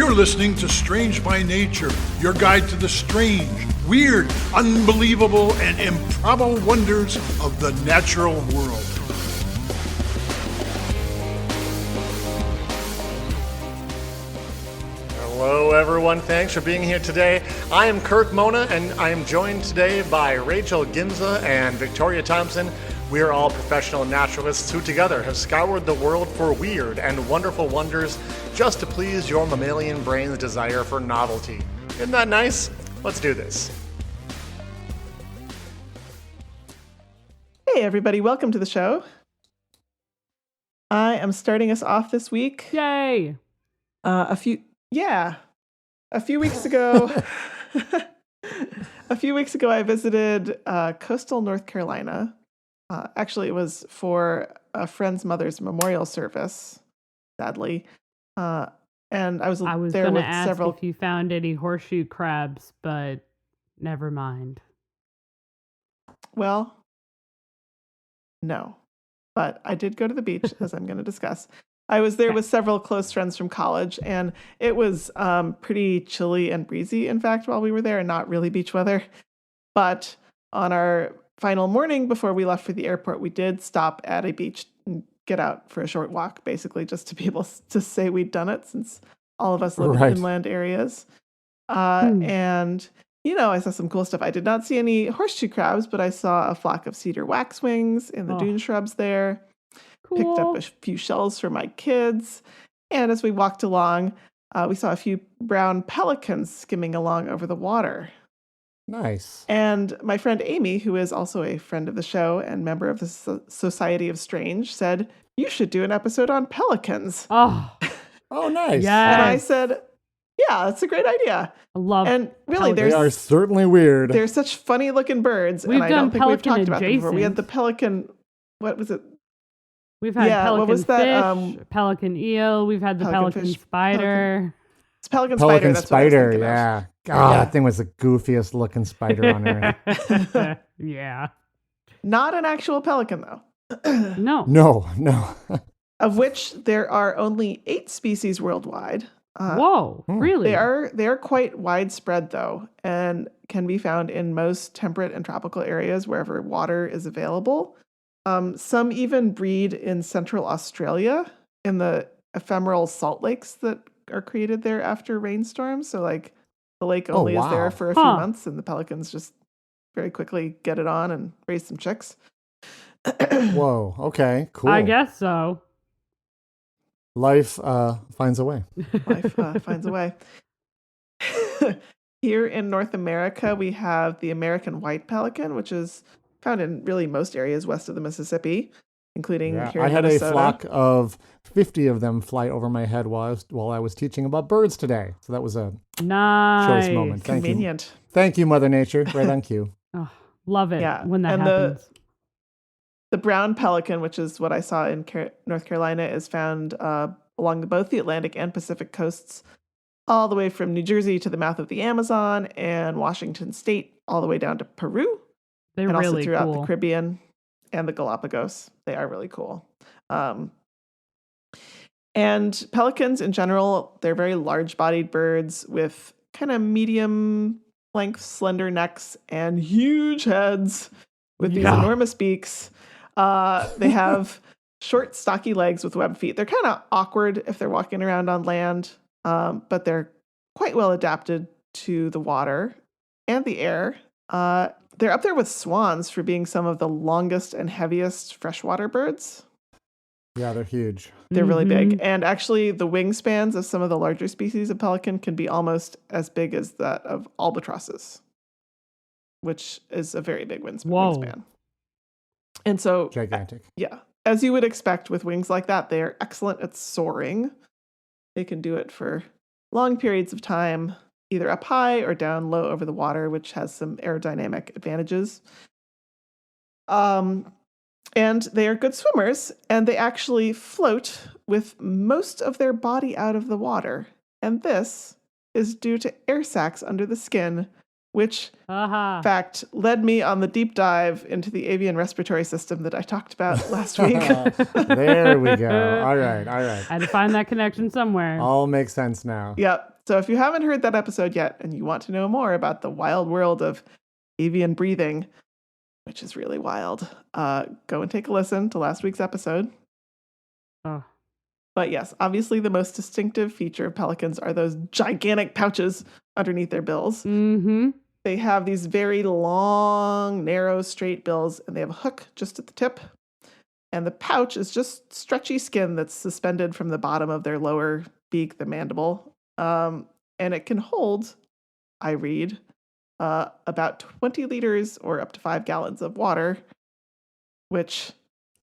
You're listening to Strange by Nature, your guide to the strange, weird, unbelievable, and improbable wonders of the natural world. Hello, everyone. Thanks for being here today. I am Kirk Mona, and I am joined today by Rachel Ginza and Victoria Thompson. We are all professional naturalists who together have scoured the world for weird and wonderful wonders just to please your mammalian brain's desire for novelty. Isn't that nice? Let's do this. Hey, everybody. Welcome to the show. I am starting us off this week. Yay! A few weeks ago, I visited coastal North Carolina. Actually, it was for a friend's mother's memorial service, sadly. And I was there with ask several. If you found any horseshoe crabs, but never mind. Well, no, but I did go to the beach, as I'm going to discuss. I was there with several close friends from college, and it was pretty chilly and breezy, in fact, while we were there, and not really beach weather. But on our final morning before we left for the airport, we did stop at a beach and get out for a short walk, basically just to be able to say we'd done it, since all of us live in inland areas. And, you know, I saw some cool stuff. I did not see any horseshoe crabs, but I saw a flock of cedar waxwings in the dune shrubs there. Cool. Picked up a few shells for my kids. And as we walked along, we saw a few brown pelicans skimming along over the water. Nice. And my friend Amy, who is also a friend of the show and member of the Society of Strange, said, "You should do an episode on pelicans." Oh, Nice. yes. And I said, "Yeah, that's a great idea." I love And really, They are certainly weird. they're such funny looking birds. We've and I done don't think we've pelican talked about them before. We had adjacent. the pelican, what was it? We've had Yeah, pelican what was that, fish, pelican eel. We've had the pelican fish, spider. It's pelican spider. Pelican That's what I was spider, thinking of. yeah. God, that thing was the goofiest looking spider on earth. Yeah. Not an actual pelican, though. No. No. Of which there are only 8 species worldwide. Whoa. Really? They are quite widespread, though, and can be found in most temperate and tropical areas wherever water is available. Some even breed in central Australia in the ephemeral salt lakes that are created there after rainstorms. So, like, the lake only is there for a few months, and the pelicans just very quickly get it on and raise some chicks. Whoa. Okay. Cool. I guess so. Life finds a way. Life finds a way. Here in North America, we have the American white pelican, which is found in really most areas west of the Mississippi, including here I in had Minnesota. a flock of 50 of them fly over my head while I was teaching about birds today. So that was a Nice. choice moment. Thank Convenient. you. Thank you, Mother Nature. Right on cue. Oh, love it when that and happens. The brown pelican, which is what I saw in North Carolina, is found along both the Atlantic and Pacific coasts, all the way from New Jersey to the mouth of the Amazon and Washington State, all the way down to Peru. They're and really also throughout cool. the Caribbean and the Galapagos. They are really cool. And pelicans in general, they're very large-bodied birds with kind of medium-length, slender necks and huge heads with these enormous beaks. They have short, stocky legs with webbed feet. They're kind of awkward if they're walking around on land, but they're quite well adapted to the water and the air. They're up there with swans for being some of the longest and heaviest freshwater birds. Yeah, they're huge. They're really big. And actually, the wingspans of some of the larger species of pelican can be almost as big as that of albatrosses, which is a very big wingspan. And so, gigantic. Yeah. As you would expect with wings like that, they are excellent at soaring. They can do it for long periods of time, either up high or down low over the water, which has some aerodynamic advantages. And they are good swimmers, and they actually float with most of their body out of the water. And this is due to air sacs under the skin, which fact led me on the deep dive into the avian respiratory system that I talked about last week. There we go. All right. I had to find that connection somewhere. All makes sense now. Yep. So if you haven't heard that episode yet and you want to know more about the wild world of avian breathing, which is really wild, go and take a listen to last week's episode. Oh. But yes, obviously the most distinctive feature of pelicans are those gigantic pouches underneath their bills. Mm-hmm. They have these very long, narrow, straight bills, and they have a hook just at the tip. And the pouch is just stretchy skin that's suspended from the bottom of their lower beak, the mandible. And it can hold, I read, about 20 liters or up to 5 gallons of water, which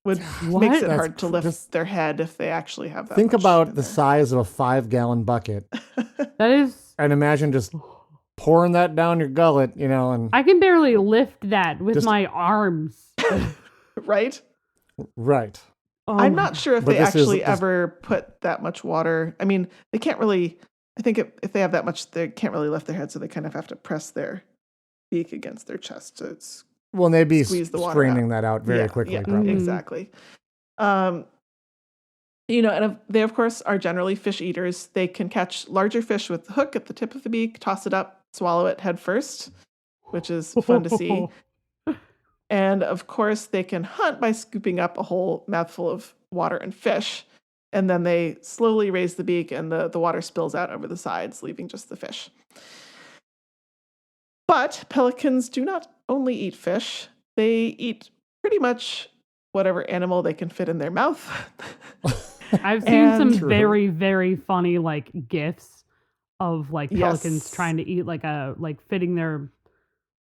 makes it hard to lift their head if they actually have that. Think much about in the there. size of a 5-gallon bucket. That is... And imagine just pouring that down your gullet, and... I can barely lift that with my arms. Right? Right. I'm not sure if But they this is- actually this- ever put that much water. I mean, they can't really, I think if they have that much, they can't really lift their head, so they kind of have to press their beak against their chest to Well, they'd be squeeze the water straining that out very quickly, Yeah, probably. exactly. And they, of course, are generally fish eaters. They can catch larger fish with the hook at the tip of the beak, toss it up, swallow it head first, which is fun to see. And, of course, they can hunt by scooping up a whole mouthful of water and fish. And then they slowly raise the beak and the water spills out over the sides, leaving just the fish. But pelicans do not only eat fish. They eat pretty much whatever animal they can fit in their mouth. I've seen some And- very, very funny GIFs of pelicans Yes. trying to eat fitting their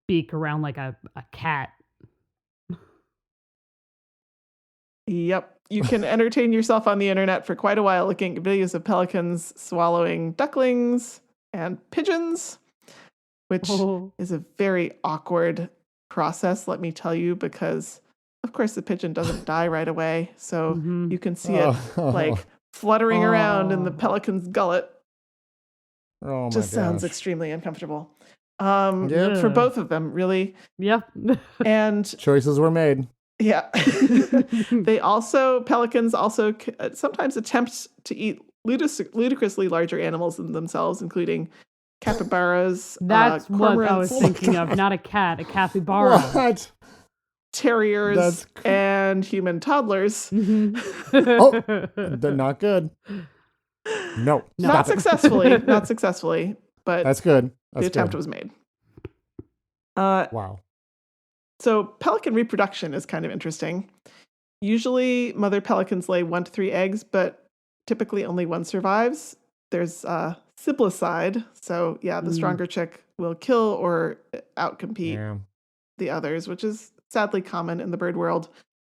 beak around a cat. Yep. You can entertain yourself on the internet for quite a while looking at videos of pelicans swallowing ducklings and pigeons, which is a very awkward process, let me tell you, because of course the pigeon doesn't die right away. So Mhm. you can see it fluttering around in the Oh. pelican's gullet. Oh, my Just sounds gosh. extremely uncomfortable. Yep. For both of them, really. Yep. And Choices were made. yeah, pelicans also sometimes attempt to eat ludicrously larger animals than themselves, including capybaras, That's what I was cormorants, thinking of. Not a cat, a capybara. What? terriers, That's and human toddlers. Mhm. Oh. They're not good. No. Not Stop it. successfully, but That's good. the That's attempt good. was made. Wow. So pelican reproduction is kind of interesting. Usually mother pelicans lay 1 to 3 eggs, but typically only one survives. There's siblicide. So yeah, the stronger chick will kill or outcompete Yeah. the others, which is sadly common in the bird world.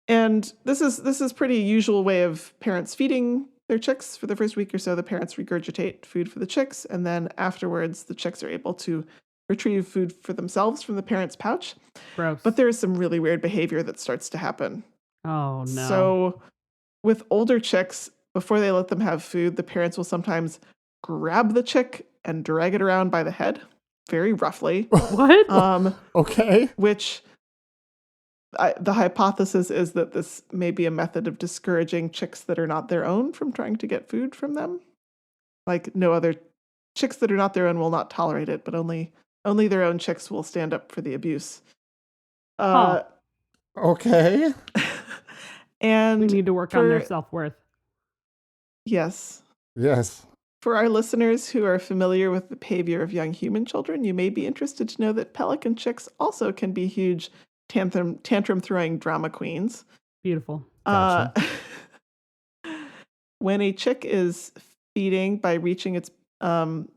And this is pretty usual way of parents feeding their chicks. For the first week or so, the parents regurgitate food for the chicks, and then afterwards the chicks are able to retrieve food for themselves from the parent's pouch. Gross. But there is some really weird behavior that starts to happen. Oh, no. So with older chicks, before they let them have food, the parents will sometimes grab the chick and drag it around by the head very roughly. What? Okay. Which the hypothesis is that this may be a method of discouraging chicks that are not their own from trying to get food from them. Like no other chicks that are not their own will not tolerate it, but only their own chicks will stand up for the abuse. Okay. And we need to work on their self-worth. Yes. Yes. For our listeners who are familiar with the behavior of young human children, you may be interested to know that pelican chicks also can be huge tantrum-throwing drama queens. Beautiful. Gotcha. When a chick is feeding by reaching its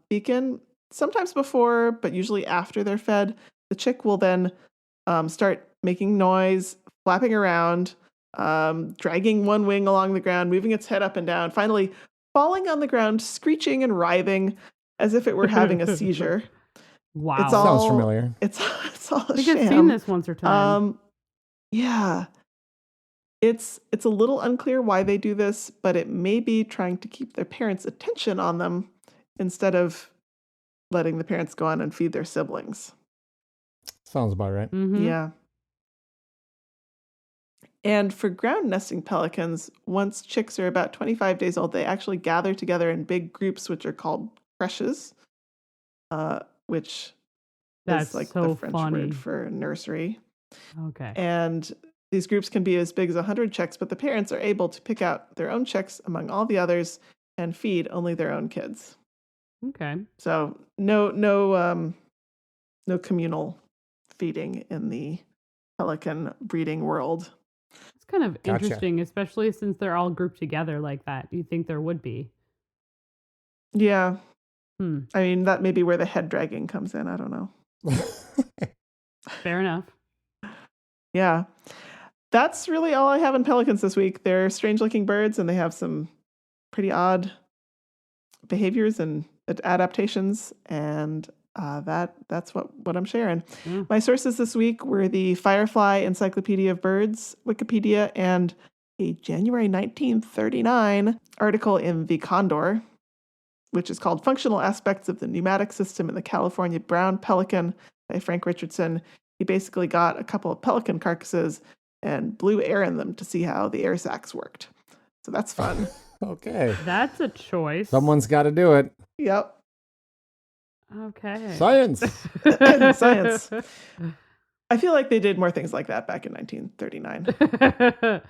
beacon, sometimes before, but usually after they're fed, the chick will then start making noise, flapping around, dragging one wing along the ground, moving its head up and down, finally falling on the ground, screeching and writhing as if it were having a seizure. Wow. It's all- Sounds familiar. It's all a I think I've sham. seen this once or twice. Yeah. It's a little unclear why they do this, but it may be trying to keep their parents' attention on them instead of letting the parents go on and feed their siblings. Sounds about right. Mhm. Yeah. And for ground nesting pelicans, once chicks are about 25 days old, they actually gather together in big groups, which are called creches, which is That's like the so French funny. word for nursery. Okay. And these groups can be as big as 100 chicks, but the parents are able to pick out their own chicks among all the others and feed only their own kids. Okay. So no communal feeding in the pelican breeding world. It's kind of Gotcha. interesting, especially since they're all grouped together like that. You'd think there would be. Yeah. Hmm. I mean, that may be where the head dragging comes in. I don't know. Fair enough. Yeah. That's really all I have in pelicans this week. They're strange looking birds and they have some pretty odd behaviors and adaptations. And that's what I'm sharing. Yeah. My sources this week were the Firefly Encyclopedia of Birds, Wikipedia, and a January 1939 article in The Condor, which is called Functional Aspects of the Pneumatic System in the California Brown Pelican by Frank Richardson. He basically got a couple of pelican carcasses and blew air in them to see how the air sacs worked. So that's fun. Okay. That's a choice. Someone's got to do it. Yep. Okay. Science. Science. I feel like they did more things like that back in 1939.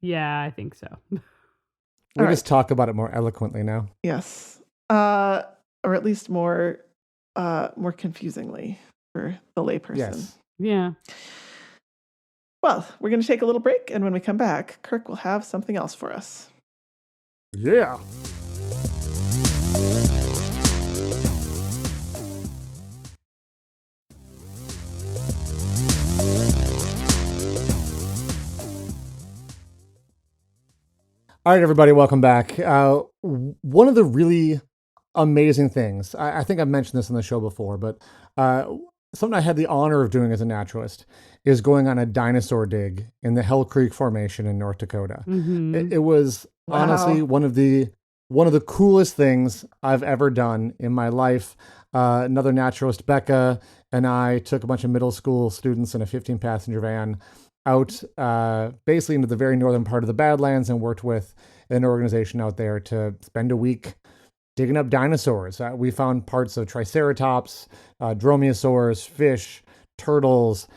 Yeah, I think so. We just talk about it more eloquently now. Yes. Or at least more confusingly for the layperson. Yes. Yeah. Well, we're going to take a little break, and when we come back, Kirk will have something else for us. Yeah. All right, everybody, welcome back. One of the really amazing things, I think I've mentioned this on the show before, but something I had the honor of doing as a naturalist is going on a dinosaur dig in the Hell Creek Formation in North Dakota. Mhm. It was honestly one of the coolest things I've ever done in my life. Another naturalist, Becca, and I took a bunch of middle school students in a 15-passenger van out basically into the very northern part of the Badlands and worked with an organization out there to spend a week digging up dinosaurs. We found parts of Triceratops, dromaeosaurs, fish, turtles,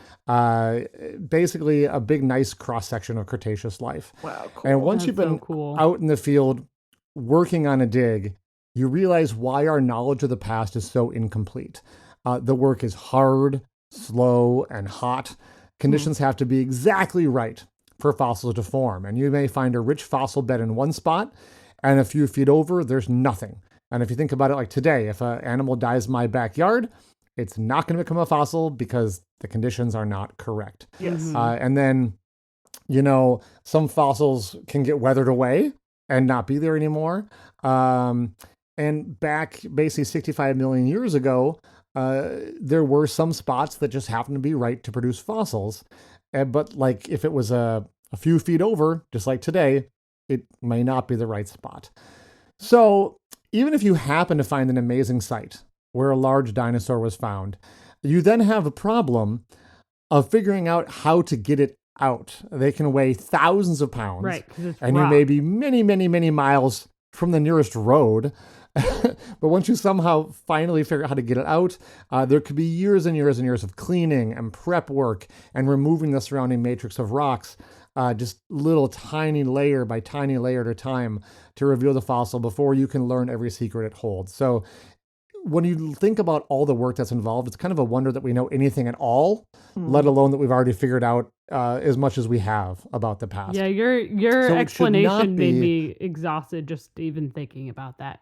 basically a big, nice cross-section of Cretaceous life. Wow, cool. And once That's you've been so cool. out in the field working on a dig, you realize why our knowledge of the past is so incomplete. The work is hard, slow, and hot. Conditions have to be exactly right for fossils to form. And you may find a rich fossil bed in one spot, and a few feet over, there's nothing. And if you think about it like today, if an animal dies in my backyard, it's not going to become a fossil because the conditions are not correct. Yes. And then, some fossils can get weathered away and not be there anymore. And back basically 65 million years ago, there were some spots that just happened to be right to produce fossils. But like if it was a few feet over, just like today, it may not be the right spot. So even if you happen to find an amazing site where a large dinosaur was found, you then have a problem of figuring out how to get it out. They can weigh thousands of pounds. Right, 'cause it's and rock. you may be many, many, many miles from the nearest road. But once you somehow finally figure out how to get it out, there could be years and years and years of cleaning and prep work and removing the surrounding matrix of rocks, just little tiny layer by tiny layer at a time to reveal the fossil before you can learn every secret it holds. So when you think about all the work that's involved, it's kind of a wonder that we know anything at all, let alone that we've already figured out as much as we have about the past. Yeah, your So it should not explanation made be- me exhausted just even thinking about that.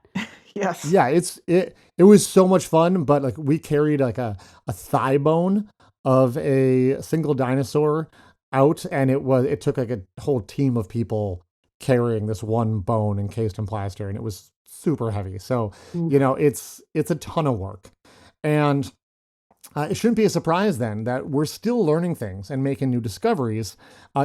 Yes. Yeah, it was so much fun, but like we carried like a thigh bone of a single dinosaur out, and it took like a whole team of people carrying this one bone encased in plaster, and it was super heavy. So, it's a ton of work. And it shouldn't be a surprise then that we're still learning things and making new discoveries,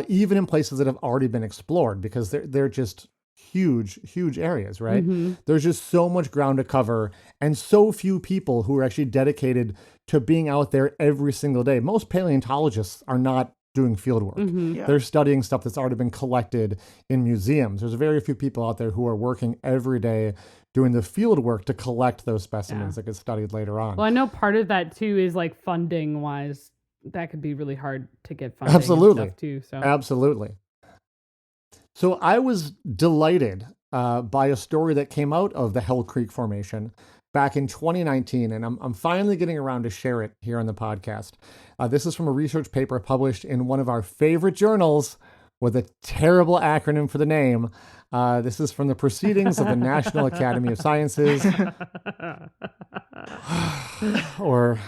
even in places that have already been explored, because they're just huge areas, right? Mm-hmm. There's just so much ground to cover and so few people who are actually dedicated to being out there every single day. Most paleontologists are not doing field work. Mm-hmm. Yeah. They're studying stuff that's already been collected in museums. There's very few people out there who are working every day doing the field work to collect those specimens that get studied later on. Well, I know part of that too is like funding wise, that could be really hard to get funding. Absolutely. And stuff too. So Absolutely. So I was delighted by a story that came out of the Hell Creek Formation back in 2019, and I'm finally getting around to share it here on the podcast. This is from a research paper published in one of our favorite journals with a terrible acronym for the name. This is from the Proceedings of the National Academy of Sciences, or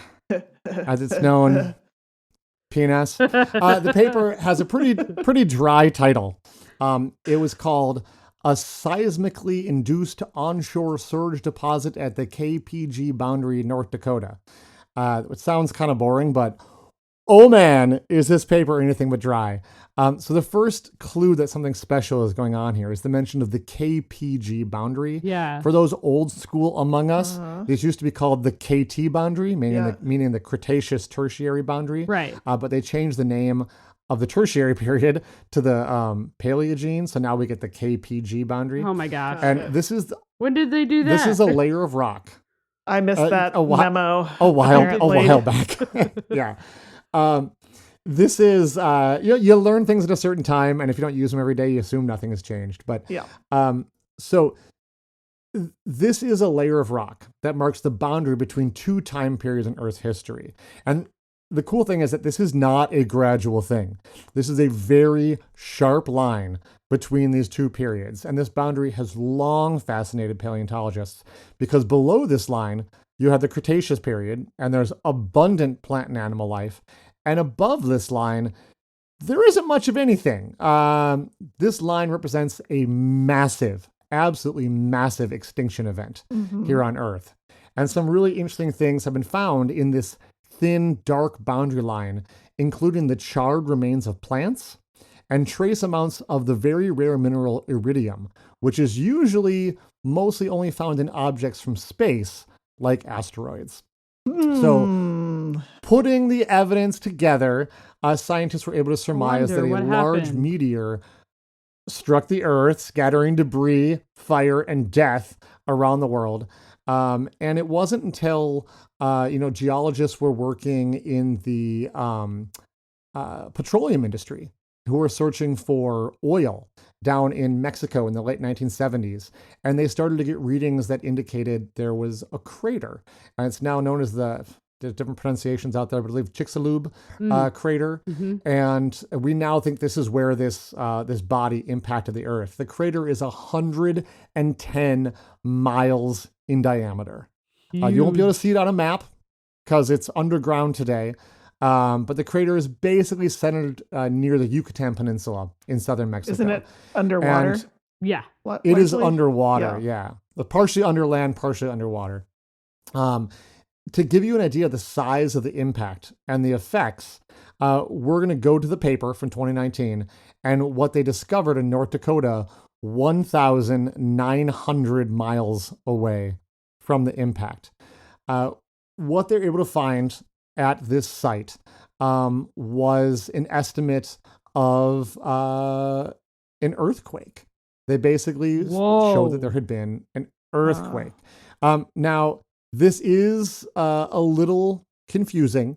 as it's known, PNS. The paper has a pretty dry title. It was called "A Seismically Induced Onshore Surge Deposit at the KPG Boundary, North Dakota." It sounds kind of boring, but oh man, is this paper anything but dry. So the first clue that something special is going on here is the mention of the KPG boundary. yeah. For those old school among us, these used to be called the KT boundary, Yeah. meaning the Cretaceous Tertiary boundary. Right. But they changed the name of the Tertiary period to the Paleogene, so now we get the KPG boundary. Oh my gosh. And this is When did they do that? this is a layer of rock I missed that a while- memo. a while apparently. back. Yeah. This is you learn things at a certain time, and if you don't use them every day, you assume nothing has changed. But Yeah. so this is a layer of rock that marks the boundary between two time periods in Earth's history. And the cool thing is that this is not a gradual thing. This is a very sharp line between these two periods. And this boundary has long fascinated paleontologists because below this line, you have the Cretaceous period, and there's abundant plant and animal life. And above this line, there isn't much of anything. This line represents a massive, absolutely massive extinction event here on Earth. And some really interesting things have been found in this thin, dark boundary line, including the charred remains of plants and trace amounts of the very rare mineral iridium, which is usually mostly only found in objects from space, like asteroids. So, putting the evidence together, scientists were able to surmise that a what large happened. meteor struck the Earth, scattering debris, fire, and death around the world. And it wasn't until geologists were working in the petroleum industry who were searching for oil down in Mexico in the late 1970s. And they started to get readings that indicated there was a crater. And it's now known as there's different pronunciations out there, but I believe Chicxulub crater. And we now think this is where this body impacted the Earth. The crater is 110 miles in diameter. You won't be able to see it on a map because it's underground today. But the crater is basically centered near the Yucatan Peninsula in southern Mexico. Isn't it underwater? And Yeah. it is Largely? underwater, yeah. Partially under land, partially underwater. To give you an idea of the size of the impact and the effects, we're going to go to the paper from 2019 and what they discovered in North Dakota, 1,900 miles away from the impact. What they're able to find at this site was an estimate of an earthquake. They basically showed that there had been an earthquake. Now, this is a little confusing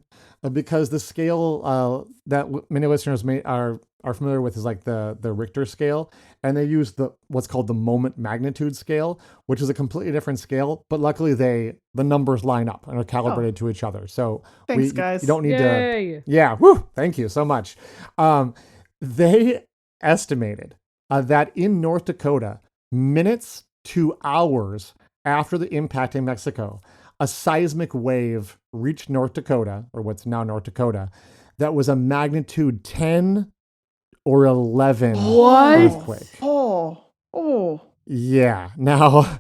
because the scale that many listeners are familiar with is like the Richter scale, and they use what's called the moment magnitude scale, which is a completely different scale. But luckily, the numbers line up and are calibrated to each other. So Thanks, guys. You don't need Yay. to. Yeah, woo! Thank you so much. They estimated that in North Dakota, minutes to hours after the impact in Mexico, a seismic wave reached North Dakota, or what's now North Dakota, that was a magnitude 10 or 11 earthquake. Oh. Yeah. Now,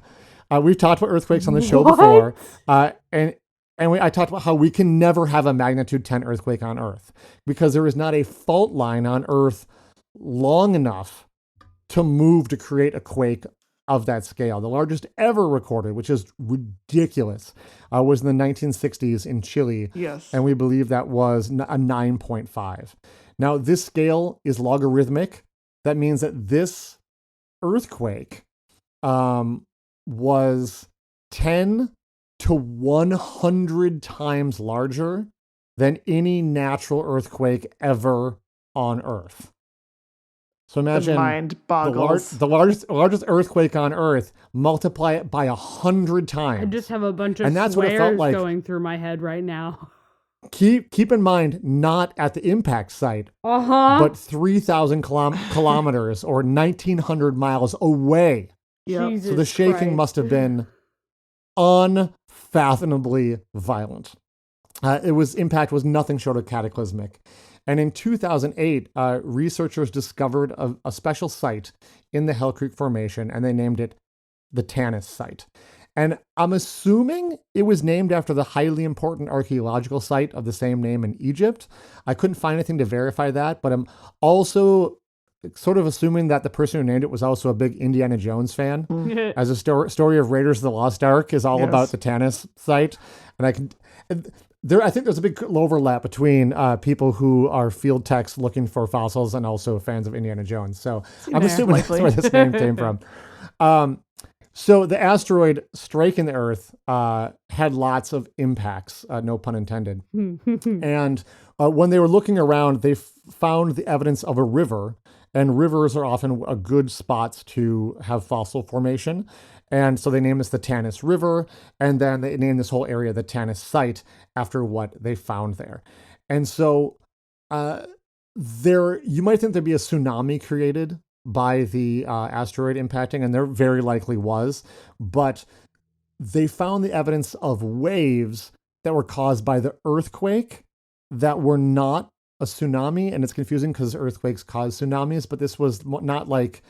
we've talked about earthquakes on the show before, and I talked about how we can never have a magnitude 10 earthquake on Earth because there is not a fault line on Earth long enough to move to create a quake of that scale. The largest ever recorded, which is ridiculous, was in the 1960s in Chile. Yes. And we believe that was a 9.5. Now, this scale is logarithmic. That means that this earthquake was 10 to 100 times larger than any natural earthquake ever on Earth. So imagine the mind boggles. the largest earthquake on Earth, multiply it by 100 times. I just have a bunch of And that's what it felt swears like. going through my head right now. Keep in mind, not at the impact site, but 3,000 kilometers or 1,900 miles away. Yep. Jesus So the shaking Christ. must have been unfathomably violent. Impact was nothing short of cataclysmic. And in 2008, researchers discovered a special site in the Hell Creek Formation, and they named it the Tanis Site. And I'm assuming it was named after the highly important archaeological site of the same name in Egypt. I couldn't find anything to verify that, but I'm also sort of assuming that the person who named it was also a big Indiana Jones fan, as a story of Raiders of the Lost Ark is all about the Tanis Site. And I think there's a big overlap between people who are field techs looking for fossils and also fans of Indiana Jones. So I'm assuming that's where this name came from. So the asteroid striking the Earth had lots of impacts, no pun intended. And when they were looking around, they found the evidence of a river. And rivers are often a good spots to have fossil formation. And so they named this the Tanis River, and then they named this whole area the Tanis Site after what they found there. And so you might think there'd be a tsunami created by the asteroid impacting, and there very likely was, but they found the evidence of waves that were caused by the earthquake that were not a tsunami. And it's confusing because earthquakes cause tsunamis, but this was not like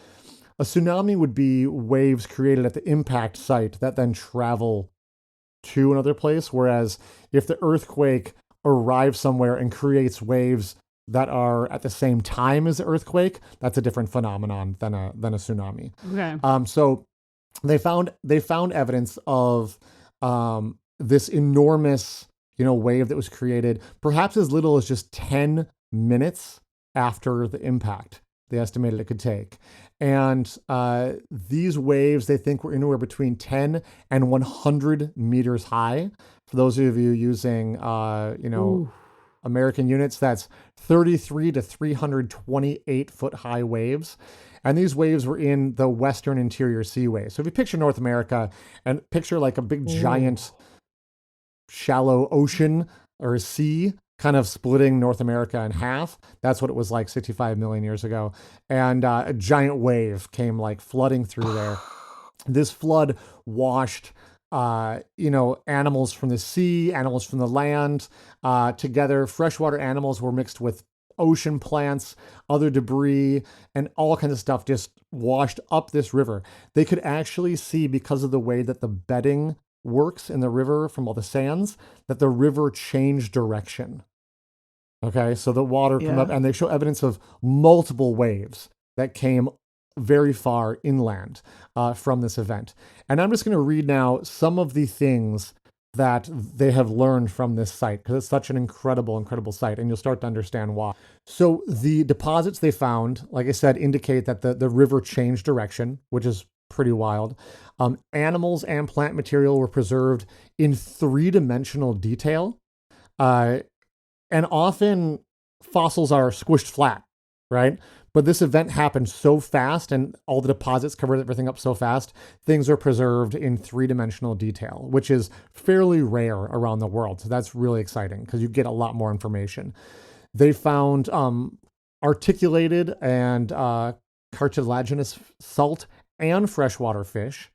a tsunami would be waves created at the impact site that then travel to another place. Whereas if the earthquake arrives somewhere and creates waves that are at the same time as the earthquake, that's a different phenomenon than a tsunami. Okay. So they found evidence of this enormous, wave that was created, perhaps as little as just 10 minutes after the impact they estimated it could take. And these waves, they think, were anywhere between 10 and 100 meters high. For those of you using, American units, that's 33 to 328 foot high waves. And these waves were in the Western Interior Seaway. So if you picture North America and picture like a big giant shallow ocean or a sea kind of splitting North America in half, that's what it was like 65 million years ago. And a giant wave came like flooding through there. This flood washed animals from the sea, animals from the land together. Freshwater animals were mixed with ocean plants, other debris, and all kinds of stuff just washed up this river. They could actually see, because of the way that the bedding works in the river from all the sands, that the river changed direction. Okay, so the water came up, and they show evidence of multiple waves that came very far inland from this event. And I'm just going to read now some of the things that they have learned from this site, because it's such an incredible, incredible site, and you'll start to understand why. So the deposits they found, like I said, indicate that the river changed direction, which is pretty wild. Animals and plant material were preserved in three-dimensional detail. And often fossils are squished flat, right? But this event happened so fast, and all the deposits covered everything up so fast, things are preserved in three-dimensional detail, which is fairly rare around the world. So that's really exciting because you get a lot more information. They found articulated and cartilaginous salt and freshwater fish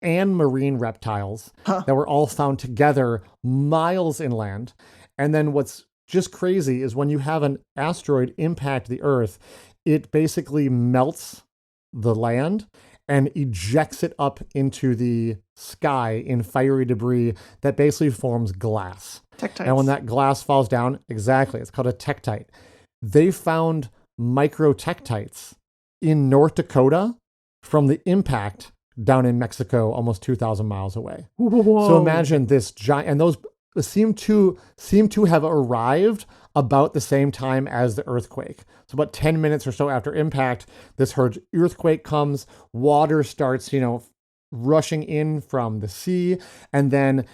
and marine reptiles that were all found together miles inland. And then what's just crazy is when you have an asteroid impact the Earth, it basically melts the land and ejects it up into the sky in fiery debris that basically forms glass. Tektites. And when that glass falls down, exactly, it's called a tektite. They found microtektites in North Dakota from the impact down in Mexico, almost 2,000 miles away. Whoa. So imagine this giant, and those seem to have arrived about the same time as the earthquake. So about 10 minutes or so after impact, this earthquake comes, water starts, rushing in from the sea, and then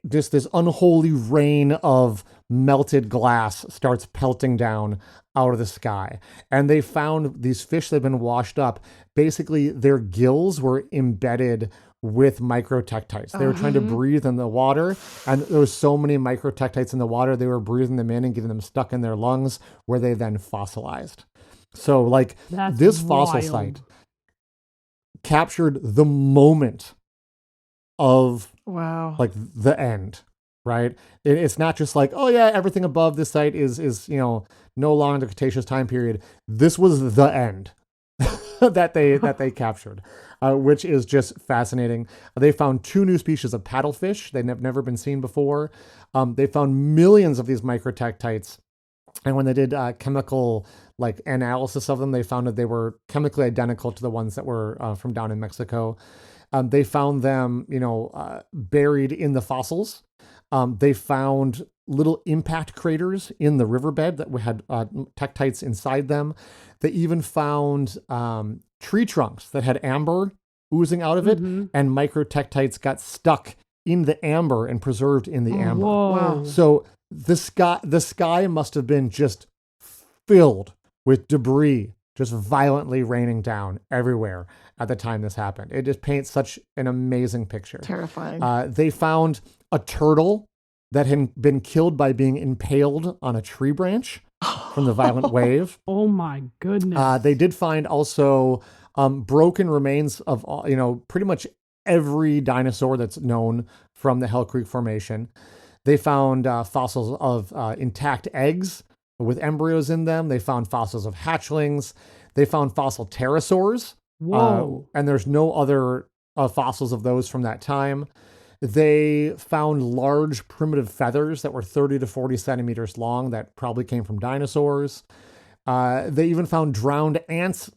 just this unholy rain of melted glass starts pelting down out of the sky. And they found these fish that had been washed up. Basically, their gills were embedded with microtectites. They were trying to breathe in the water, and there was so many microtectites in the water, they were breathing them in and getting them stuck in their lungs, where they then fossilized. So, like, That's this fossil wild. site captured the moment of Wow. like the end, right? It's not just like, oh yeah, everything above this site is no longer the Cretaceous time period. This was the end that they captured, which is just fascinating. They found 2 new species of paddlefish that have never been seen before. They found millions of these microtectites, and when they did chemical like analysis of them, they found that they were chemically identical to the ones that were from down in Mexico. They found them, buried in the fossils. They found little impact craters in the riverbed that had tektites inside them. They even found tree trunks that had amber oozing out of it, and microtektites got stuck in the amber and preserved in the amber. Whoa. Wow. So the sky must have been just filled with debris, just violently raining down everywhere at the time this happened. It just paints such an amazing picture. Terrifying. They found a turtle that had been killed by being impaled on a tree branch from the violent wave. Oh my goodness. They did find also broken remains of pretty much every dinosaur that's known from the Hell Creek Formation. They found fossils of intact eggs with embryos in them. They found fossils of hatchlings. They found fossil pterosaurs. Whoa. And there's no other fossils of those from that time. They found large primitive feathers that were 30 to 40 centimeters long that probably came from dinosaurs. They even found drowned ant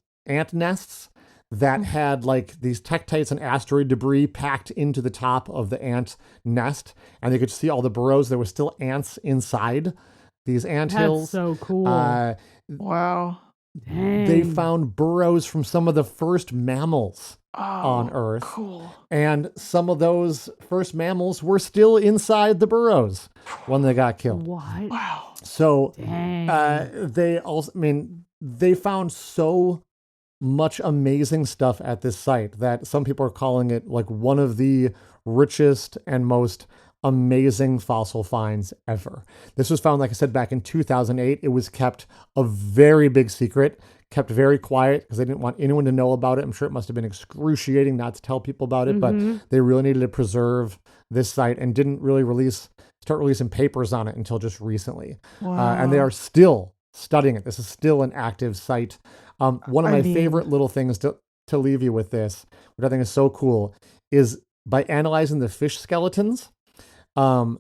nests that had like these tektites and asteroid debris packed into the top of the ant nest. And they could see all the burrows. There were still ants inside these ant hills. That's so cool. Wow. Dang. They found burrows from some of the first mammals on Earth. Cool. And some of those first mammals were still inside the burrows when they got killed. What? Wow. So Dang. they found so much amazing stuff at this site that some people are calling it like one of the richest and most amazing fossil finds ever. This was found, like I said, back in 2008. It was kept a very big secret, kept very quiet because they didn't want anyone to know about it. I'm sure it must have been excruciating not to tell people about it, but they really needed to preserve this site and didn't really start releasing papers on it until just recently. Wow. And they are still studying it. This is still an active site. One of my favorite little things to leave you with this, which I think is so cool, is by analyzing the fish skeletons, and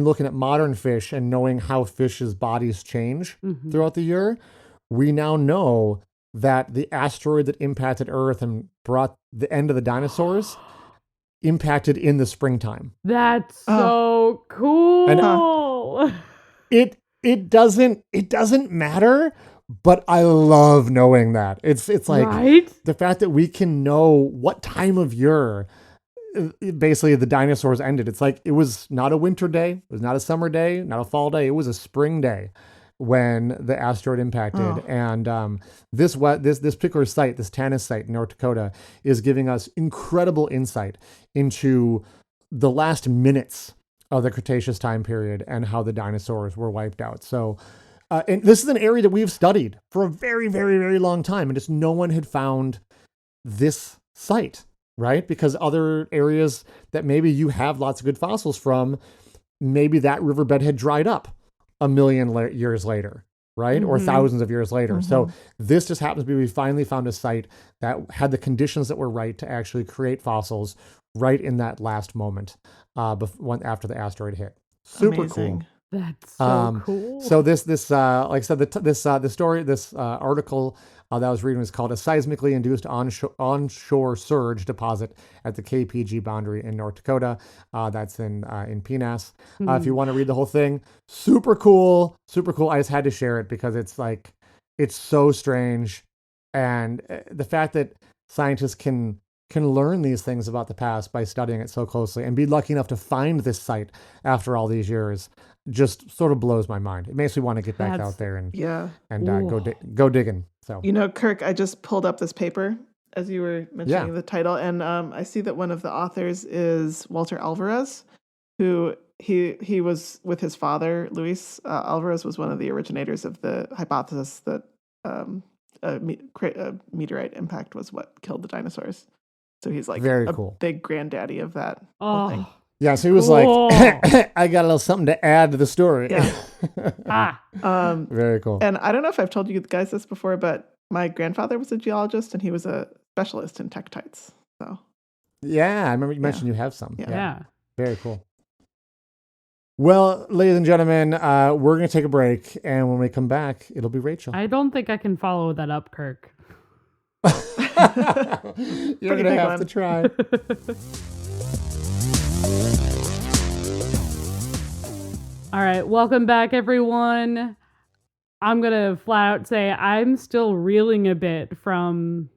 looking at modern fish and knowing how fish's bodies change throughout the year, we now know that the asteroid that impacted Earth and brought the end of the dinosaurs impacted in the springtime. That's so cool. And, it doesn't matter, but I love knowing that. It's like right? the fact that we can know what time of year basically the dinosaurs ended. It's like it was not a winter day, it was not a summer day, not a fall day, it was a spring day when the asteroid impacted. And this particular site, this Tanis site in North Dakota, is giving us incredible insight into the last minutes of the Cretaceous time period and how the dinosaurs were wiped out. So and this is an area that we've studied for a very, very, very long time, and just no one had found this site. Right? Because other areas that maybe you have lots of good fossils from, maybe that riverbed had dried up a million years later, right? Or thousands of years later. So this just happens to be, we finally found a site that had the conditions that were right to actually create fossils right in that last moment after the asteroid hit. Super Amazing. cool. That's so cool. So this like I said, this article that I was reading was called "A Seismically Induced Onshore Surge Deposit at the KPG Boundary in North Dakota." That's in PNAS. If you want to read the whole thing, super cool, super cool. I just had to share it because it's so strange, and the fact that scientists can learn these things about the past by studying it so closely and be lucky enough to find this site after all these years just sort of blows my mind. It makes me want to get back out there and go digging. So Kirk, I just pulled up this paper as you were mentioning the title, and I see that one of the authors is Walter Alvarez, who he was with his father, Luis Alvarez, was one of the originators of the hypothesis that a meteorite impact was what killed the dinosaurs. So he's like very cool, big granddaddy of that whole thing. Yeah, so he was like, I got a little something to add to the story. Yeah. Very cool. And I don't know if I've told you guys this before, but my grandfather was a geologist and he was a specialist in tektites. So yeah, I remember you mentioned you have some. Yeah. Very cool. Well, ladies and gentlemen, we're going to take a break, and when we come back, it'll be Rachel. I don't think I can follow that up, Kirk. You're going to have to try. All right, welcome back, everyone. I'm going to flat out say I'm still reeling a bit from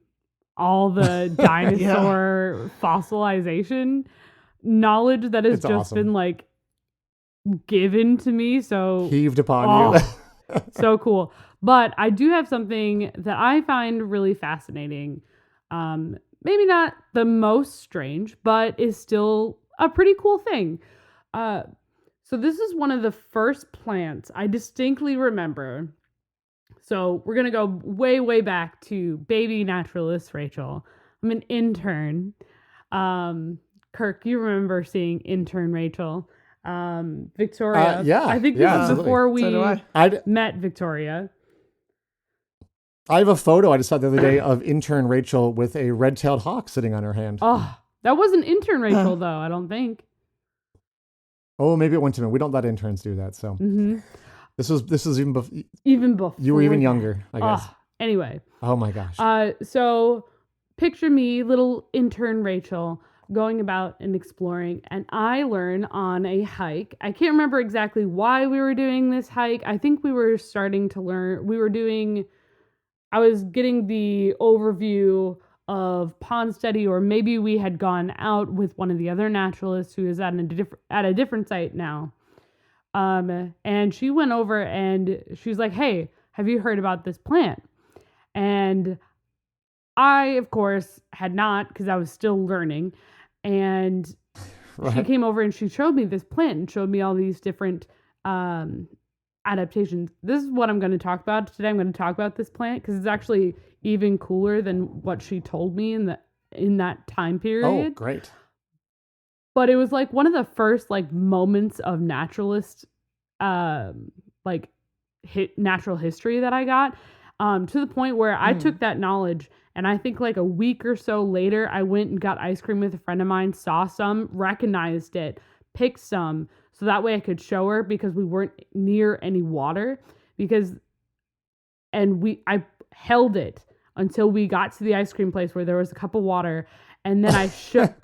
all the dinosaur fossilization knowledge that has been like given to me. So heaved upon you. So cool. But I do have something that I find really fascinating. Maybe not the most strange, but is still a pretty cool thing. So this is one of the first plants I distinctly remember. So we're going to go way, way back to baby naturalist Rachel. I'm an intern. Kirk, you remember seeing intern Rachel. Victoria. I think this is before we met Victoria. I have a photo I just saw the other day of intern Rachel with a red-tailed hawk sitting on her hand. Oh, that wasn't intern Rachel, though, I don't think. Oh, maybe it went to me. We don't let interns do that. So this was even before. You were even younger, I guess. Anyway. Oh my gosh. So picture me, little intern Rachel, going about and exploring, and I learn on a hike. I can't remember exactly why we were doing this hike. I think we were starting to learn. I was getting the overview of Pond Study, or maybe we had gone out with one of the other naturalists who is at a different site now. And she went over and she's like, "Hey, have you heard about this plant?" And I, of course, had not, because I was still learning. And she came over and she showed me this plant and showed me all these different adaptations. This is what I'm going to talk about today. I'm going to talk about this plant because it's actually even cooler than what she told me in that time period. Oh, great. But it was like one of the first like moments of naturalist natural history that I got, to the point where I took that knowledge, and I think like a week or so later I went and got ice cream with a friend of mine, saw some, recognized it, picked some, so that way I could show her, because we weren't near any water, I held it until we got to the ice cream place where there was a cup of water, and then I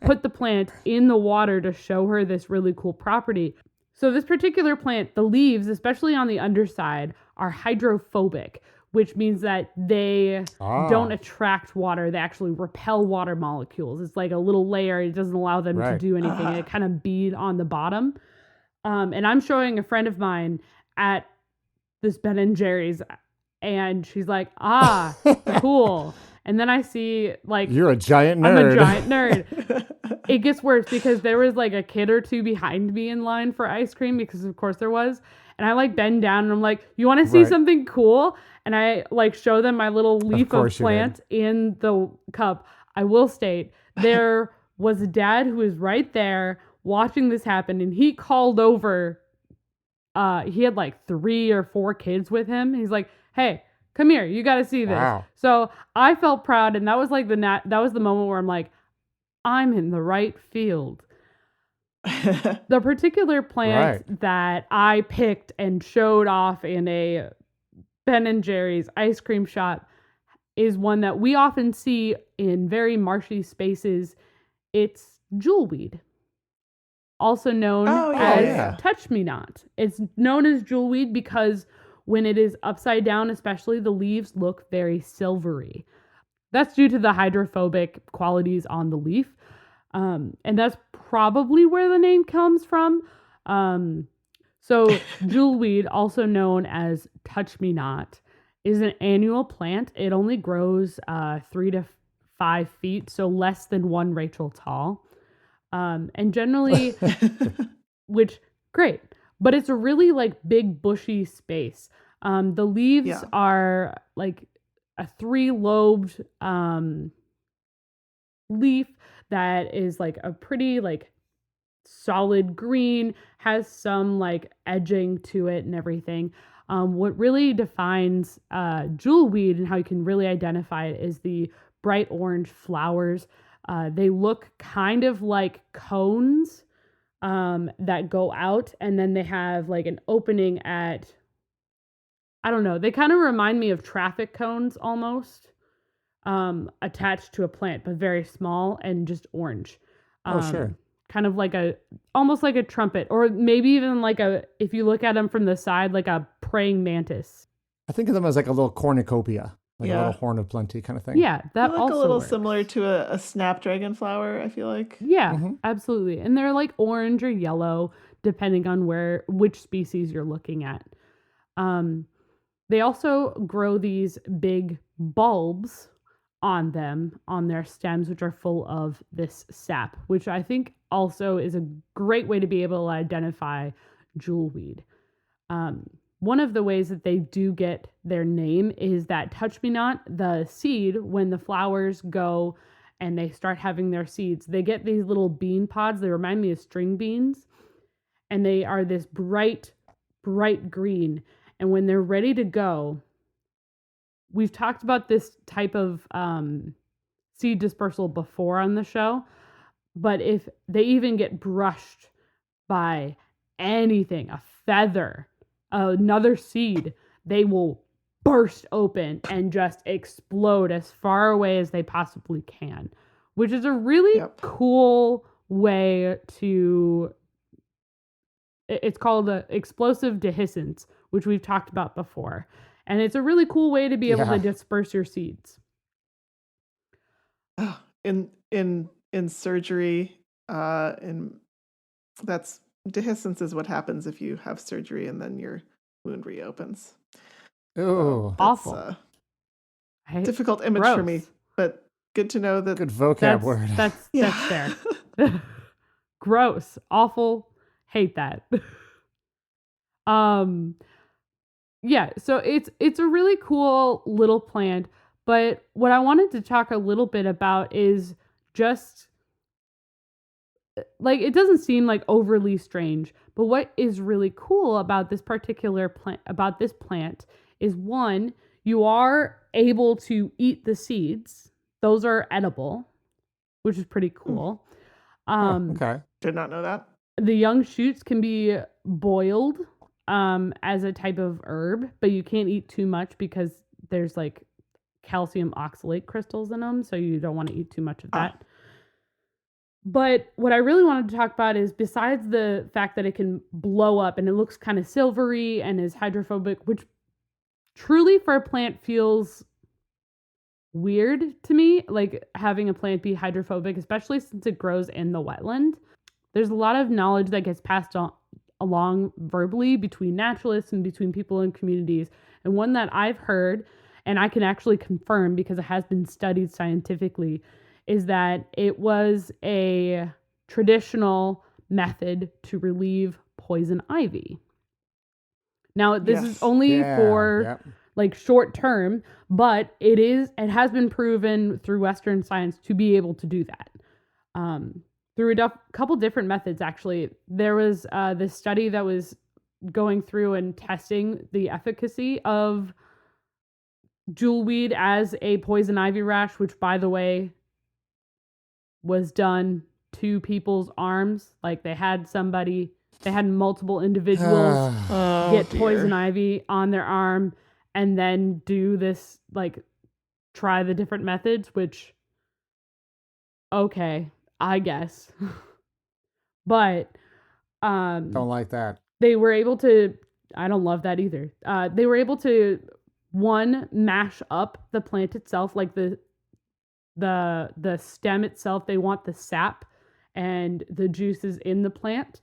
put the plant in the water to show her this really cool property. So this particular plant, the leaves, especially on the underside, are hydrophobic, which means that they don't attract water. They actually repel water molecules. It's like a little layer. It doesn't allow them to do anything. It kind of bead on the bottom. And I'm showing a friend of mine at this Ben & Jerry's, and she's like, cool. And then I see, like... You're a giant nerd. I'm a giant nerd. It gets worse because there was like a kid or two behind me in line for ice cream, because of course there was. And I like bend down and I'm like, "You want to see something cool?" And I like show them my little leaf of plant in the cup. I will state, there was a dad who was right there watching this happen, and he called over. He had like 3 or 4 kids with him. He's like, "Hey, come here, you got to see this." Wow. So I felt proud, and that was like that was the moment where I'm like, I'm in the right field. The particular plant that I picked and showed off in a Ben and Jerry's ice cream shop is one that we often see in very marshy spaces. It's jewelweed, also known as touch me not. It's known as jewelweed because when it is upside down, especially, the leaves look very silvery. That's due to the hydrophobic qualities on the leaf. And that's probably where the name comes from. So jewelweed, also known as touch me not, is an annual plant. It only grows 3 to 5 feet, so less than 1 Rachel tall. And generally, which, great. But it's a really like big bushy space. The leaves are like a 3-lobed leaf that is like a pretty like solid green, has some like edging to it and everything. What really defines jewelweed and how you can really identify it is the bright orange flowers. They look kind of like cones that go out, and then they have like an opening at, I don't know, they kind of remind me of traffic cones almost, attached to a plant, but very small and just orange. Sure. Kind of like almost like a trumpet, or maybe even like if you look at them from the side, like a praying mantis. I think of them as like a little cornucopia, like a little horn of plenty kind of thing. Yeah, that they look also a little works. similar to a snapdragon flower, I feel like. Yeah, absolutely. And they're like orange or yellow, depending on which species you're looking at. They also grow these big bulbs on their stems, which are full of this sap, which I think also is a great way to be able to identify jewelweed. One of the ways that they do get their name is that touch me not, the seed, when the flowers go and they start having their seeds, they get these little bean pods. They remind me of string beans, and they are this bright, bright green. And when they're ready to go, we've talked about this type of seed dispersal before on the show, but if they even get brushed by anything, a feather, another seed, they will burst open and just explode as far away as they possibly can, which is a really cool way to... It's called explosive dehiscence, which we've talked about before. And it's a really cool way to be able to disperse your seeds. In surgery, that's dehiscence is what happens if you have surgery and then your wound reopens. Oh, awful! Difficult image for me, but good to know that. Good vocab word. That's fair. Gross, awful, hate that. Yeah, so it's a really cool little plant, but what I wanted to talk a little bit about is just like, it doesn't seem like overly strange, but what is really cool about this particular plant is, one, you are able to eat the seeds. Those are edible, which is pretty cool. Okay. Did not know that. The young shoots can be boiled as a type of herb, but you can't eat too much because there's like calcium oxalate crystals in them, so you don't want to eat too much of that. But what I really wanted to talk about is, besides the fact that it can blow up and it looks kind of silvery and is hydrophobic, which truly for a plant feels weird to me, like having a plant be hydrophobic, especially since it grows in the wetland. There's a lot of knowledge that gets passed along verbally between naturalists and between people in communities. And one that I've heard, and I can actually confirm because it has been studied scientifically, is that it was a traditional method to relieve poison ivy. Now, this is only for like short term, but it has been proven through Western science to be able to do that. Through a couple different methods, actually. There was this study that was going through and testing the efficacy of jewelweed as a poison ivy rash, which, by the way, was done two people's arms. Like they had multiple individuals get poison ivy on their arm and then do this, like try the different methods, which, okay, I guess. But Don't like that. they were able to, I don't love that either. They were able to, one, mash up the plant itself, like the stem itself. They want the sap and the juices in the plant.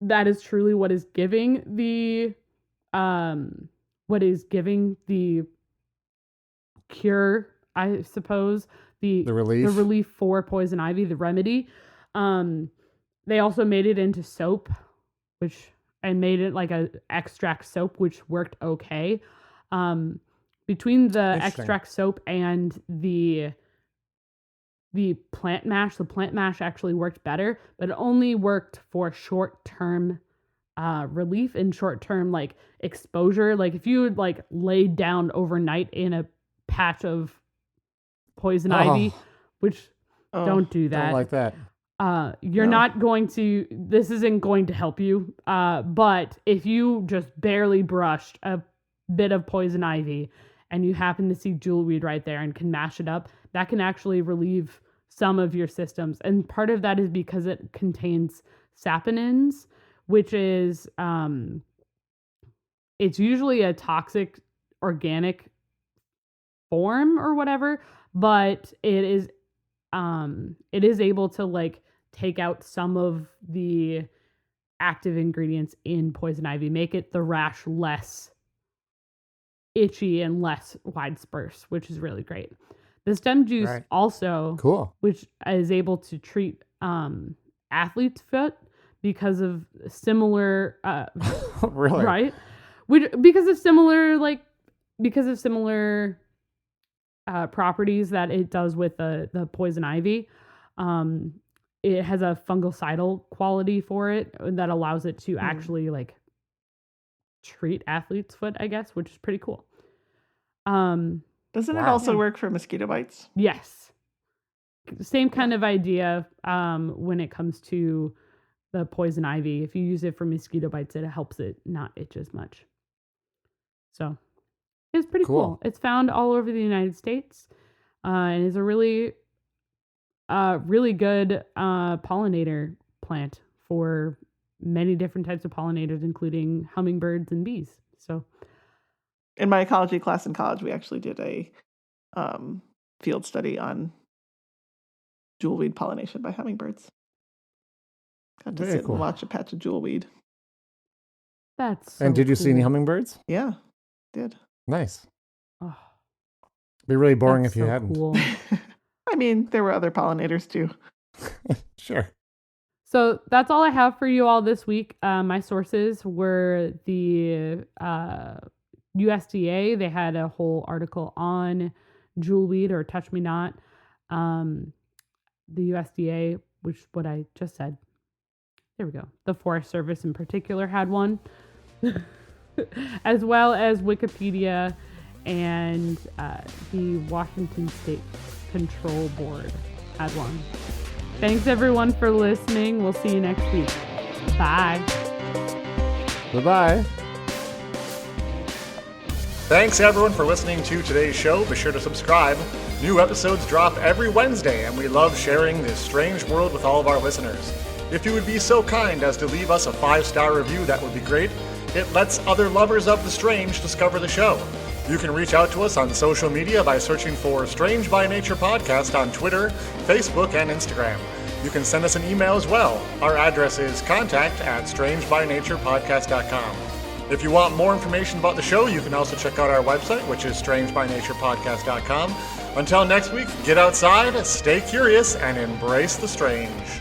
That is truly what is giving the cure, I suppose, the relief for poison ivy, the remedy. They also made it into soap, and made it like a extract soap, which worked okay. Between the extract soap and the plant mash actually worked better, but it only worked for short-term relief and short-term like exposure. Like if you would like laid down overnight in a patch of poison ivy, which don't do that. Don't like that. You're not going to, this isn't going to help you. But if you just barely brushed a bit of poison ivy and you happen to see jewelweed right there and can mash it up, that can actually relieve some of your systems. And part of that is because it contains saponins, which is, it's usually a toxic organic form or whatever, but it is able to like take out some of the active ingredients in poison ivy, make it the rash less itchy and less widespread, which is really great. The stem juice also, cool, which is able to treat athlete's foot because of similar, really, right? Because of similar properties that it does with the poison ivy. It has a fungicidal quality for it that allows it to actually like treat athlete's foot, I guess, which is pretty cool. Doesn't it also work for mosquito bites? Yes. Same kind of idea when it comes to the poison ivy. If you use it for mosquito bites, it helps it not itch as much. So it's pretty cool. It's found all over the United States and is a really good pollinator plant for many different types of pollinators, including hummingbirds and bees. So in my ecology class in college, we actually did a field study on jewelweed pollination by hummingbirds. Got to sit and watch a patch of jewelweed. That's so And did you cool. see any hummingbirds? Yeah, did. Nice. Oh, Be really boring that's if you so hadn't. Cool. I mean, there were other pollinators too. Sure. So that's all I have for you all this week. My sources were the USDA. They had a whole article on jewelweed or touch me not. The USDA, which is what I just said. There we go. The Forest Service in particular had one, as well as Wikipedia and the Washington State Control Board had one. Thanks everyone for listening. We'll see you next week. Bye. Bye-bye. Thanks everyone for listening to today's show. Be sure to subscribe. New episodes drop every Wednesday, and we love sharing this strange world with all of our listeners. If you would be so kind as to leave us a 5-star review, that would be great. It lets other lovers of the strange discover the show. You can reach out to us on social media by searching for Strange by Nature Podcast on Twitter, Facebook, and Instagram. You can send us an email as well. Our address is contact@strangebynaturepodcast.com. If you want more information about the show, you can also check out our website, which is strangebynaturepodcast.com. Until next week, get outside, stay curious, and embrace the strange.